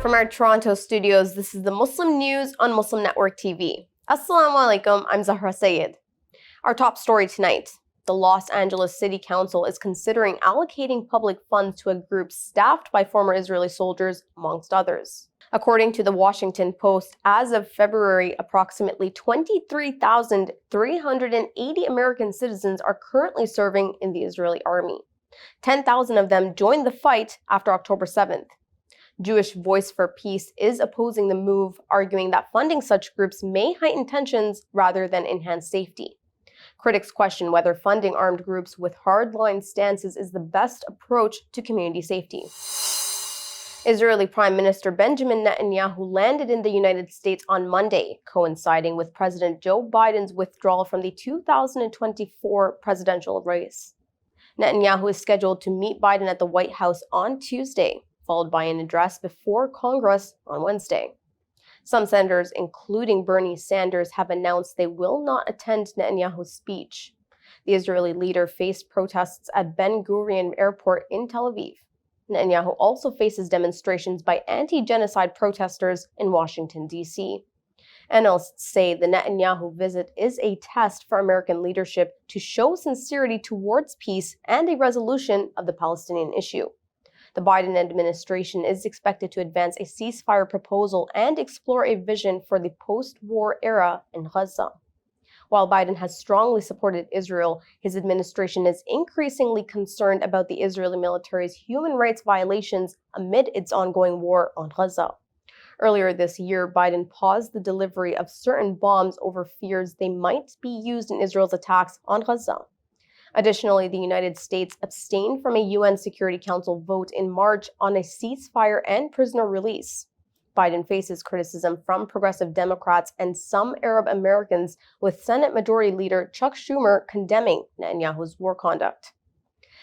From our Toronto studios, this is the Muslim News on Muslim Network TV. Assalamu alaikum, I'm Zahra Syed. Our top story tonight. The Los Angeles City Council is considering allocating public funds to a group staffed by former Israeli soldiers, amongst others. According to the Washington Post, as of February, approximately 23,380 American citizens are currently serving in the Israeli army. 10,000 of them joined the fight after October 7th. Jewish Voice for Peace is opposing the move, arguing that funding such groups may heighten tensions rather than enhance safety. Critics question whether funding armed groups with hardline stances is the best approach to community safety. Israeli Prime Minister Benjamin Netanyahu landed in the United States on Monday, coinciding with President Joe Biden's withdrawal from the 2024 presidential race. Netanyahu is scheduled to meet Biden at the White House on Tuesday, followed by an address before Congress on Wednesday. Some senators, including Bernie Sanders, have announced they will not attend Netanyahu's speech. The Israeli leader faced protests at Ben Gurion Airport in Tel Aviv. Netanyahu also faces demonstrations by anti-genocide protesters in Washington, D.C. Analysts say the Netanyahu visit is a test for American leadership to show sincerity towards peace and a resolution of the Palestinian issue. The Biden administration is expected to advance a ceasefire proposal and explore a vision for the post-war era in Gaza. While Biden has strongly supported Israel, his administration is increasingly concerned about the Israeli military's human rights violations amid its ongoing war on Gaza. Earlier this year, Biden paused the delivery of certain bombs over fears they might be used in Israel's attacks on Gaza. Additionally, the United States abstained from a UN Security Council vote in March on a ceasefire and prisoner release. Biden faces criticism from progressive Democrats and some Arab Americans, with Senate Majority Leader Chuck Schumer condemning Netanyahu's war conduct.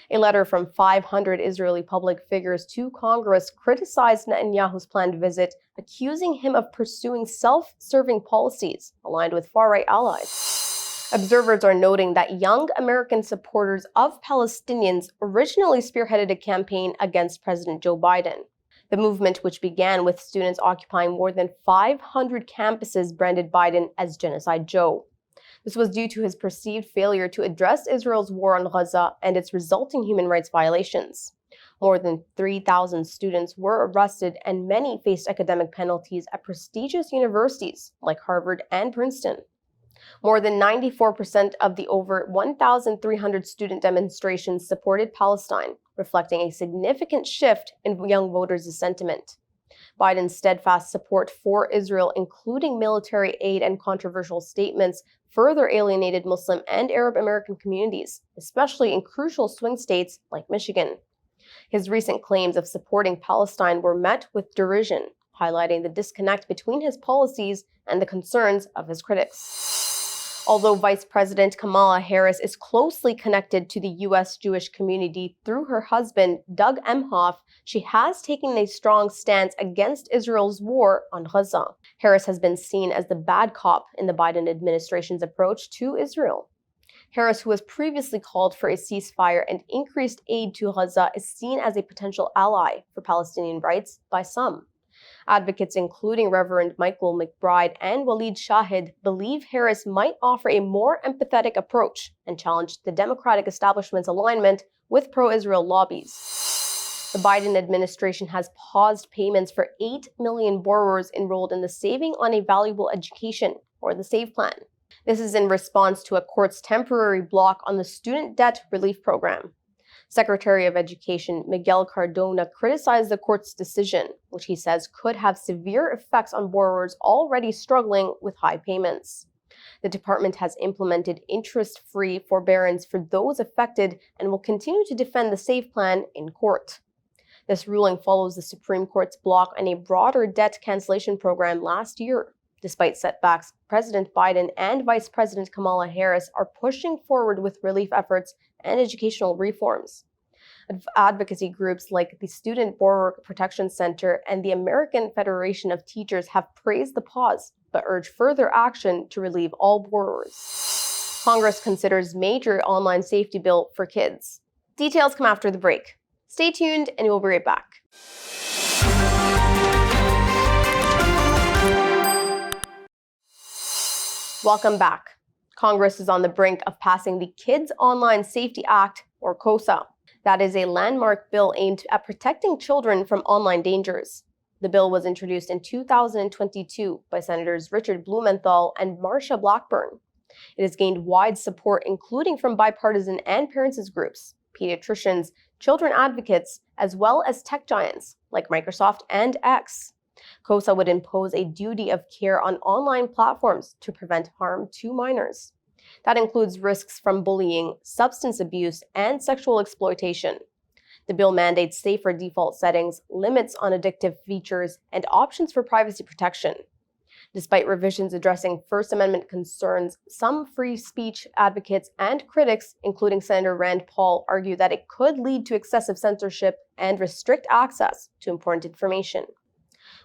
A letter from 500 Israeli public figures to Congress criticized Netanyahu's planned visit, accusing him of pursuing self-serving policies aligned with far-right allies. Observers are noting that young American supporters of Palestinians originally spearheaded a campaign against President Joe Biden. The movement, which began with students occupying more than 500 campuses, branded Biden as Genocide Joe. This was due to his perceived failure to address Israel's war on Gaza and its resulting human rights violations. More than 3,000 students were arrested and many faced academic penalties at prestigious universities like Harvard and Princeton. More than 94% of the over 1,300 student demonstrations supported Palestine, reflecting a significant shift in young voters' sentiment. Biden's steadfast support for Israel, including military aid and controversial statements, further alienated Muslim and Arab American communities, especially in crucial swing states like Michigan. His recent claims of supporting Palestine were met with derision, highlighting the disconnect between his policies and the concerns of his critics. Although Vice President Kamala Harris is closely connected to the U.S. Jewish community through her husband, Doug Emhoff, she has taken a strong stance against Israel's war on Gaza. Harris has been seen as the bad cop in the Biden administration's approach to Israel. Harris, who has previously called for a ceasefire and increased aid to Gaza, is seen as a potential ally for Palestinian rights by some. Advocates including Reverend Michael McBride and Walid Shahid believe Harris might offer a more empathetic approach and challenge the Democratic establishment's alignment with pro-Israel lobbies. The Biden administration has paused payments for 8 million borrowers enrolled in the Saving on a Valuable Education, or the SAVE plan. This is in response to a court's temporary block on the student debt relief program. Secretary of Education Miguel Cardona criticized the court's decision, which he says could have severe effects on borrowers already struggling with high payments. The department has implemented interest-free forbearance for those affected and will continue to defend the SAVE plan in court. This ruling follows the Supreme Court's block on a broader debt cancellation program last year. Despite setbacks, President Biden and Vice President Kamala Harris are pushing forward with relief efforts and educational reforms. Advocacy groups like the Student Borrower Protection Center and the American Federation of Teachers have praised the pause, but urge further action to relieve all borrowers. Congress considers major online safety bill for kids. Details come after the break. Stay tuned and we'll be right back. Welcome back. Congress is on the brink of passing the Kids Online Safety Act, or KOSA. That is a landmark bill aimed at protecting children from online dangers. The bill was introduced in 2022 by Senators Richard Blumenthal and Marsha Blackburn. It has gained wide support, including from bipartisan and parents' groups, pediatricians, children advocates, as well as tech giants like Microsoft and X. KOSA would impose a duty of care on online platforms to prevent harm to minors. That includes risks from bullying, substance abuse, and sexual exploitation. The bill mandates safer default settings, limits on addictive features, and options for privacy protection. Despite revisions addressing First Amendment concerns, some free speech advocates and critics, including Senator Rand Paul, argue that it could lead to excessive censorship and restrict access to important information.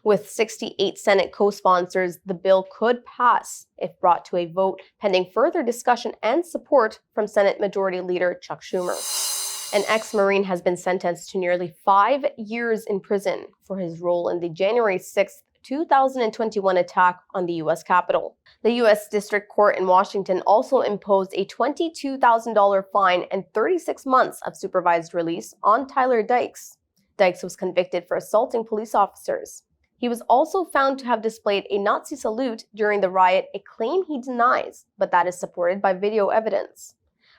With 68 Senate co-sponsors, the bill could pass if brought to a vote, pending further discussion and support from Senate Majority Leader Chuck Schumer. An ex-Marine has been sentenced to nearly 5 years in prison for his role in the January 6, 2021 attack on the U.S. Capitol. The U.S. District Court in Washington also imposed a $22,000 fine and 36 months of supervised release on Tyler Dykes. Dykes was convicted for assaulting police officers. He was also found to have displayed a Nazi salute during the riot, a claim he denies, but that is supported by video evidence.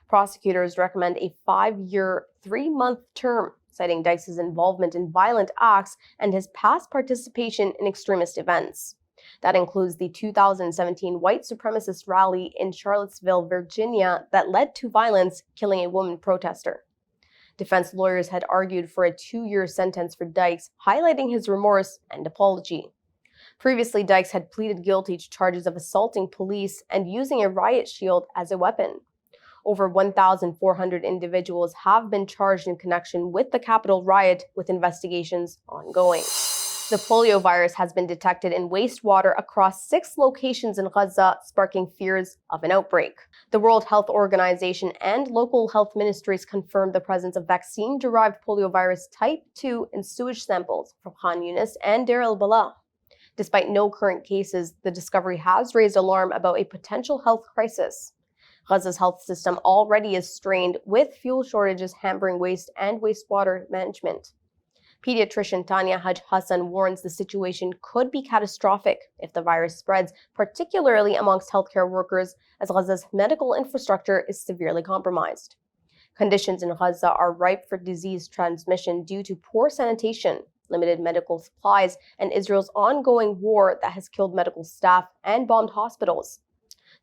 Prosecutors recommend a 5-year, 3-month term, citing Dykes' involvement in violent acts and his past participation in extremist events. That includes the 2017 white supremacist rally in Charlottesville, Virginia, that led to violence, killing a woman protester. Defense lawyers had argued for a 2-year sentence for Dykes, highlighting his remorse and apology. Previously, Dykes had pleaded guilty to charges of assaulting police and using a riot shield as a weapon. Over 1,400 individuals have been charged in connection with the Capitol riot, with investigations ongoing. The polio virus has been detected in wastewater across 6 locations in Gaza, sparking fears of an outbreak. The World Health Organization and local health ministries confirmed the presence of vaccine-derived poliovirus type 2 in sewage samples from Khan Yunis and Deir el-Balah. Despite no current cases, the discovery has raised alarm about a potential health crisis. Gaza's health system already is strained, with fuel shortages hampering waste and wastewater management. Pediatrician Tanya Haj Hassan warns the situation could be catastrophic if the virus spreads, particularly amongst healthcare workers, as Gaza's medical infrastructure is severely compromised. Conditions in Gaza are ripe for disease transmission due to poor sanitation, limited medical supplies, and Israel's ongoing war that has killed medical staff and bombed hospitals.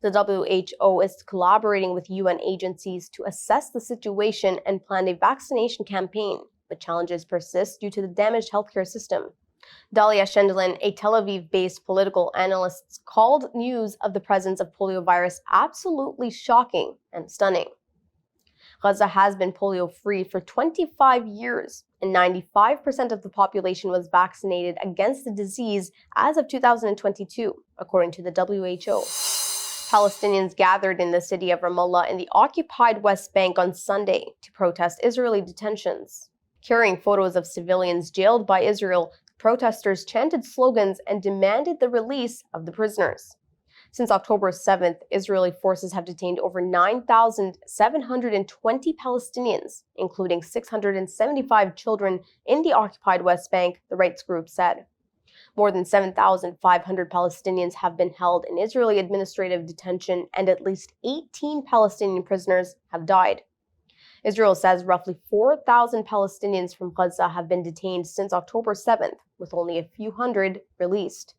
The WHO is collaborating with UN agencies to assess the situation and plan a vaccination campaign, but challenges persist due to the damaged healthcare system. Dalia Shendelin, a Tel Aviv-based political analyst, called news of the presence of poliovirus absolutely shocking and stunning. Gaza has been polio-free for 25 years, and 95% of the population was vaccinated against the disease as of 2022, according to the WHO. Palestinians gathered in the city of Ramallah in the occupied West Bank on Sunday to protest Israeli detentions. Carrying photos of civilians jailed by Israel, protesters chanted slogans and demanded the release of the prisoners. Since October 7th, Israeli forces have detained over 9,720 Palestinians, including 675 children in the occupied West Bank, the rights group said. More than 7,500 Palestinians have been held in Israeli administrative detention, and at least 18 Palestinian prisoners have died. Israel says roughly 4,000 Palestinians from Gaza have been detained since October 7th, with only a few hundred released.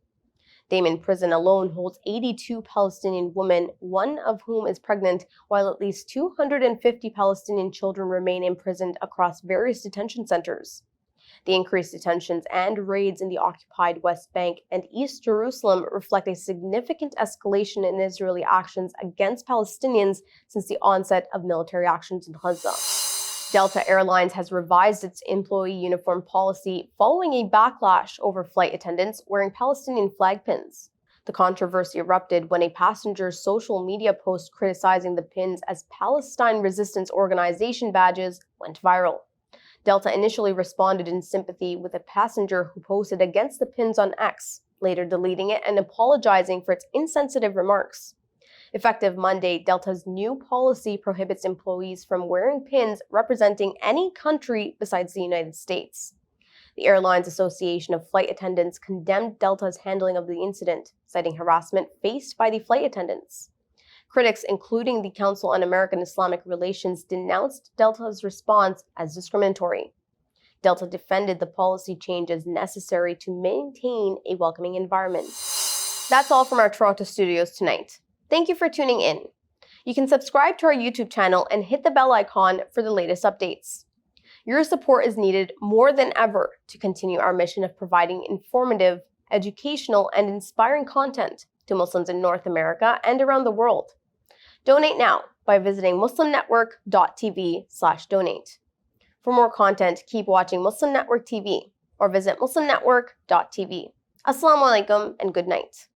Damon Prison alone holds 82 Palestinian women, one of whom is pregnant, while at least 250 Palestinian children remain imprisoned across various detention centers. The increased detentions and raids in the occupied West Bank and East Jerusalem reflect a significant escalation in Israeli actions against Palestinians since the onset of military actions in Gaza. Delta Airlines has revised its employee uniform policy following a backlash over flight attendants wearing Palestinian flag pins. The controversy erupted when a passenger's social media post criticizing the pins as Palestine Resistance Organization badges went viral. Delta initially responded in sympathy with a passenger who posted against the pins on X, later deleting it and apologizing for its insensitive remarks. Effective Monday, Delta's new policy prohibits employees from wearing pins representing any country besides the United States. The Airlines Association of Flight Attendants condemned Delta's handling of the incident, citing harassment faced by the flight attendants. Critics, including the Council on American-Islamic Relations, denounced Delta's response as discriminatory. Delta defended the policy change as necessary to maintain a welcoming environment. That's all from our Toronto studios tonight. Thank you for tuning in. You can subscribe to our YouTube channel and hit the bell icon for the latest updates. Your support is needed more than ever to continue our mission of providing informative, educational, and inspiring content to Muslims in North America and around the world. Donate now by visiting muslimnetwork.tv/donate. For more content, keep watching Muslim Network TV or visit muslimnetwork.tv. Assalamu alaikum and good night.